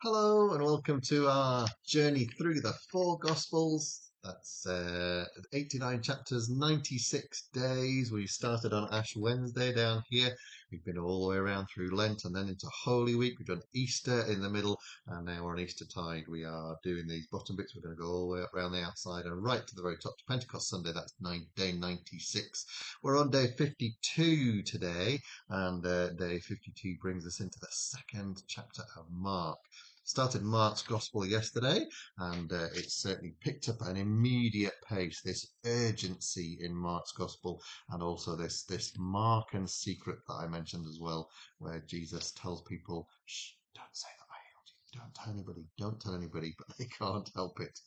Hello and welcome to our journey through the four Gospels. That's 89 chapters, 96 days. We started on Ash Wednesday down here. We've been all the way around through Lent and then into Holy Week. We've done Easter in the middle and now we're on Eastertide. We are doing these bottom bits. We're going to go all the way up around the outside and right to the very top to Pentecost Sunday. That's day 96. We're on day 52 today, and day 52 brings us into the second chapter of Mark. Started Mark's Gospel yesterday, and it's certainly picked up an immediate pace, this urgency in Mark's Gospel, and also this Markan secret that I mentioned as well, where Jesus tells people, shh, don't say that I healed you, don't tell anybody, but they can't help it.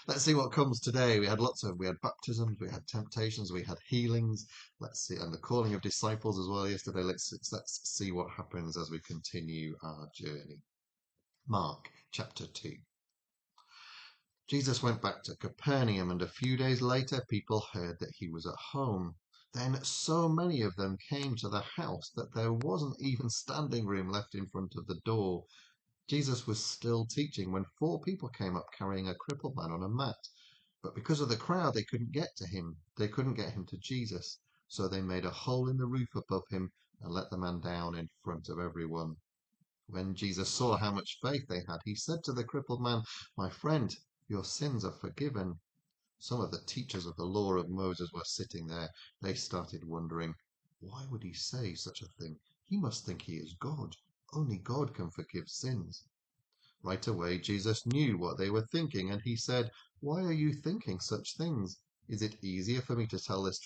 Let's see what comes today. We had baptisms, we had temptations, we had healings. Let's see, and the calling of disciples as well yesterday. Let's see what happens as we continue our journey. Mark chapter 2. Jesus went back to Capernaum, and a few days later people heard that he was at home. Then so many of them came to the house that there wasn't even standing room left in front of the door. Jesus was still teaching when 4 people came up carrying a crippled man on a mat. But because of the crowd, they couldn't get to him. They couldn't get him to Jesus. So they made a hole in the roof above him and let the man down in front of everyone. When Jesus saw how much faith they had, he said to the crippled man, "My friend, your sins are forgiven." Some of the teachers of the law of Moses were sitting there. They started wondering, why would he say such a thing? He must think he is God. Only God can forgive sins. Right away, Jesus knew what they were thinking, and he said, "Why are you thinking such things? Is it easier for me to tell this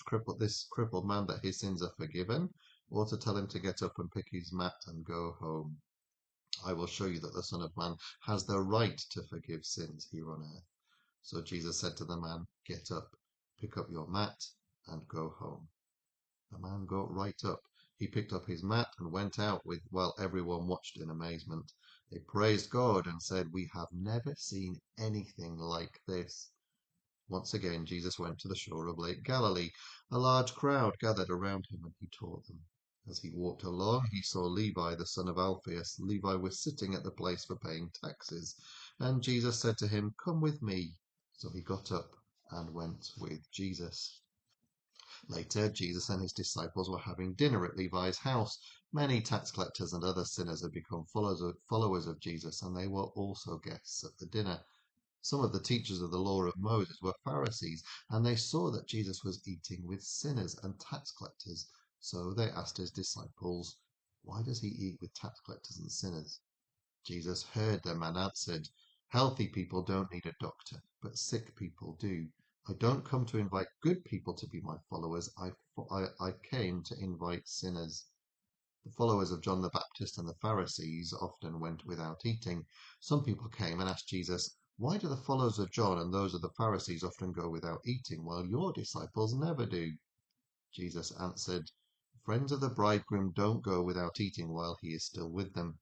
crippled man that his sins are forgiven, or to tell him to get up and pick his mat and go home? I will show you that the Son of Man has the right to forgive sins here on earth." So Jesus said to the man, "Get up, pick up your mat, and go home." The man got right up. He picked up his mat and went out while everyone watched in amazement. They praised God and said, "We have never seen anything like this." Once again, Jesus went to the shore of Lake Galilee. A large crowd gathered around him and he taught them. As he walked along, he saw Levi, the son of Alphaeus. Levi was sitting at the place for paying taxes. And Jesus said to him, "Come with me." So he got up and went with Jesus. Later, Jesus and his disciples were having dinner at Levi's house. Many tax collectors and other sinners had become followers of Jesus, and they were also guests at the dinner. Some of the teachers of the law of Moses were Pharisees, and they saw that Jesus was eating with sinners and tax collectors. So they asked his disciples, "Why does he eat with tax collectors and sinners?" Jesus heard them and answered, "Healthy people don't need a doctor, but sick people do. I don't come to invite good people to be my followers. I came to invite sinners." The followers of John the Baptist and the Pharisees often went without eating. Some people came and asked Jesus, "Why do the followers of John and those of the Pharisees often go without eating, while your disciples never do?" Jesus answered, "Friends of the bridegroom don't go without eating while he is still with them.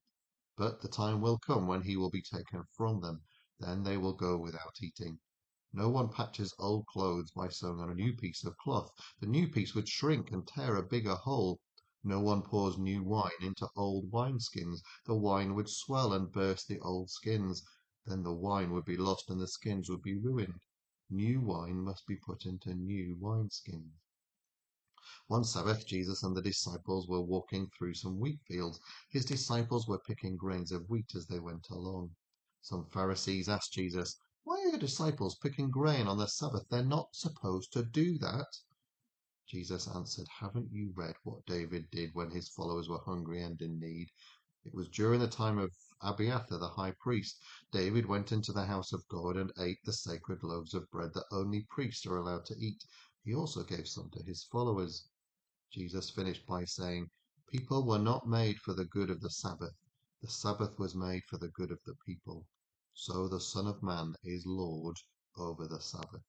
But the time will come when he will be taken from them. Then they will go without eating. No one patches old clothes by sewing on a new piece of cloth. The new piece would shrink and tear a bigger hole. No one pours new wine into old wineskins. The wine would swell and burst the old skins. Then the wine would be lost and the skins would be ruined. New wine must be put into new wineskins." One Sabbath, Jesus and the disciples were walking through some wheat fields. His disciples were picking grains of wheat as they went along. Some Pharisees asked Jesus, "Why are your disciples picking grain on the Sabbath? They're not supposed to do that." Jesus answered, "Haven't you read what David did when his followers were hungry and in need? It was during the time of Abiathar the high priest. David went into the house of God and ate the sacred loaves of bread that only priests are allowed to eat. He also gave some to his followers." Jesus finished by saying, "People were not made for the good of the Sabbath. The Sabbath was made for the good of the people. So the Son of Man is Lord over the Sabbath."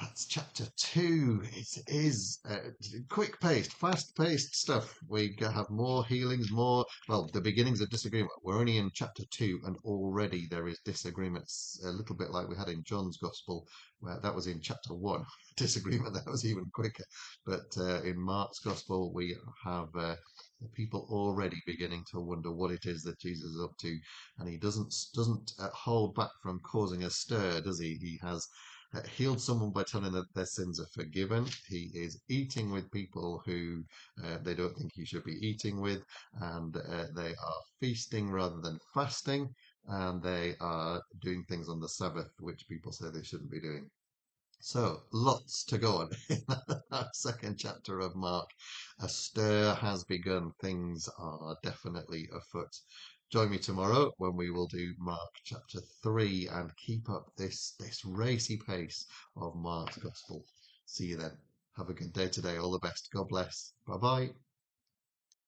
That's chapter 2. It is quick-paced, fast-paced stuff. We have more healings, the beginnings of disagreement. We're only in chapter 2, and already there is disagreements, a little bit like we had in John's Gospel, where that was in chapter 1. Disagreement that was even quicker. But in Mark's Gospel, we have The people already beginning to wonder what it is that Jesus is up to, and he doesn't hold back from causing a stir, does he? He has healed someone by telling them that their sins are forgiven. He is eating with people who they don't think he should be eating with, and they are feasting rather than fasting, and they are doing things on the Sabbath, which people say they shouldn't be doing. So, lots to go on in that second chapter of Mark. A stir has begun. Things are definitely afoot. Join me tomorrow when we will do Mark chapter 3 and keep up this racy pace of Mark's Gospel. See you then. Have a good day today. All the best. God bless. Bye bye.